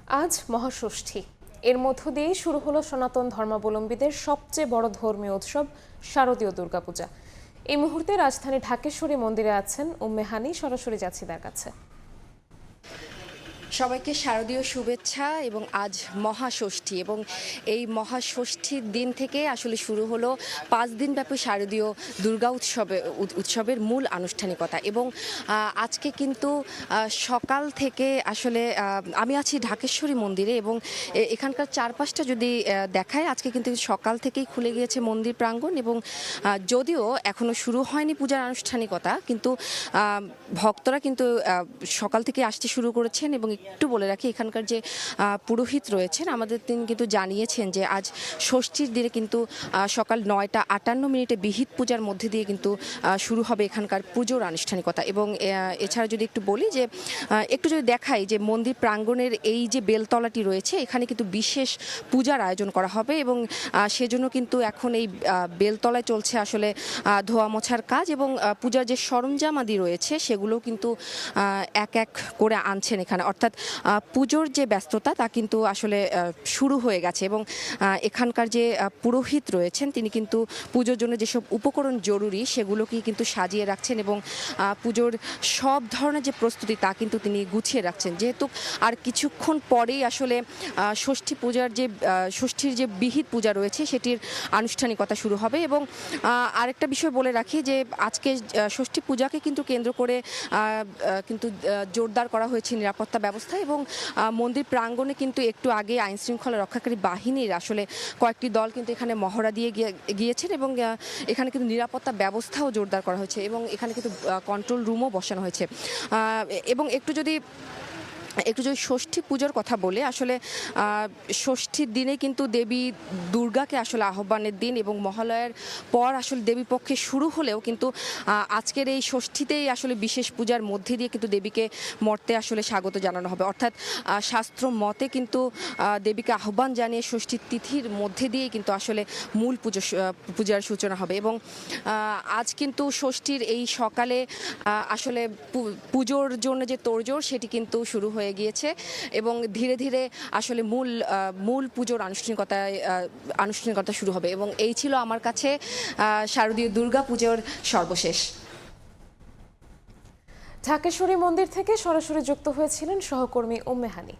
আজ মহাষষ্ঠী। এর মধ্য দিয়েই শুরু হলো সনাতন ধর্মাবলম্বীদের সবচেয়ে বড় ধর্মীয় উৎসব শারদীয় দুর্গাপূজা। এই মুহূর্তে রাজধানী ঢাকেশ্বরী মন্দিরে আছেন উম্মে হানি। সরাসরি যাচ্ছি তার কাছে। সবাইকে শারদীয় শুভেচ্ছা এবং আজ মহাষষ্ঠী এবং এই মহাষষ্ঠীর দিন থেকে আসলে শুরু হলো 5 দিনব্যাপী শারদীয় দুর্গা উৎসবের মূল আনুষ্ঠানিকতা। এবং আজকে কিন্তু সকাল থেকে আসলে আমি আছি ঢাকেশ্বরী মন্দিরে এবং এখানকার চারপাশটা যদি দেখায়, আজকে কিন্তু সকাল থেকেই খুলে গিয়েছে মন্দির প্রাঙ্গণ এবং যদিও এখনো শুরু হয়নি পূজার আনুষ্ঠানিকতা, কিন্তু ভক্তরা কিন্তু সকাল থেকে আসতে শুরু করেছেন। এবং একটু বলে রাখি, এখানকার যে পুরোহিত রয়েছেন আমাদের, তিনি কিন্তু জানিয়েছেন যে আজ ষষ্ঠীর দিনে কিন্তু সকাল 9টা 58 বিহিত পূজার মধ্যে দিয়ে কিন্তু শুরু হবে এখানকার পুজোর আনুষ্ঠানিকতা। এবং এছাড়া যদি একটু বলি যে একটু যদি দেখাই যে মন্দির প্রাঙ্গণের এই যে বেলতলাটি রয়েছে, এখানে কিন্তু বিশেষ পূজার আয়োজন করা হবে এবং সেজন্য কিন্তু এখন এই বেলতলায় চলছে আসলে ধোয়া মোছার কাজ এবং পূজার যে সরঞ্জামাদি রয়েছে সেগুলোও কিন্তু এক এক করে আনছেন এখানে। অর্থাৎ পুজোর যে ব্যস্ততা তা কিন্তু আসলে শুরু হয়ে গেছে এবং এখানকার যে পুরোহিত রয়েছেন তিনি কিন্তু পুজোর জন্য যেসব উপকরণ জরুরি সেগুলোকেই কিন্তু সাজিয়ে রাখছেন এবং পুজোর সব ধরনের যে প্রস্তুতি তা কিন্তু তিনি গুছিয়ে রাখছেন, যেহেতু আর কিছুক্ষণ পরেই আসলে ষষ্ঠীর যে বিহিত পূজা রয়েছে সেটির আনুষ্ঠানিকতা শুরু হবে। এবং আরেকটা বিষয় বলে রাখি যে আজকে ষষ্ঠী পূজাকে কিন্তু কেন্দ্র করে কিন্তু জোরদার করা হয়েছে নিরাপত্তা ব্যবস্থা এবং মন্দির প্রাঙ্গণে কিন্তু একটু আগে আইন শৃঙ্খলা রক্ষাকারী বাহিনীর আসলে কয়েকটি দল কিন্তু এখানে মহড়া দিয়ে গিয়েছেন এবং এখানে কিন্তু নিরাপত্তা ব্যবস্থাও জোরদার করা হয়েছে এবং এখানে কিন্তু কন্ট্রোল রুমও বসানো হয়েছে। এবং একটু যদি ষষ্ঠী পুজোর কথা বলে, আসলে ষষ্ঠীর দিনে কিন্তু দেবী দুর্গাকে আসলে আহ্বানের দিন এবং মহালয়ার পর আসলে দেবী পক্ষে শুরু হলেও কিন্তু আজকের এই ষষ্ঠীতেই আসলে বিশেষ পূজার মধ্যে দিয়ে কিন্তু দেবীকে মর্তে আসলে স্বাগত জানানো হবে। অর্থাৎ শাস্ত্র মতে কিন্তু দেবীকে আহ্বান জানিয়ে ষষ্ঠীর তিথির মধ্যে দিয়েই কিন্তু আসলে মূল পূজার সূচনা হবে। এবং আজ কিন্তু ষষ্ঠীর এই সকালে আসলে পুজোর জন্য যে তোড়জোড় সেটি কিন্তু শুরু হয়ে গিয়েছে এবং ধীরে ধীরে আসলে মূল পুজোর আনুষ্ঠানিকতা শুরু হবে। এবং এই ছিল আমার কাছে শারদীয় দুর্গা পুজোর সর্বশেষ। ঢাকেশ্বরী মন্দির থেকে সরাসরি যুক্ত হয়েছিলেন সহকর্মী উম্মে হানি।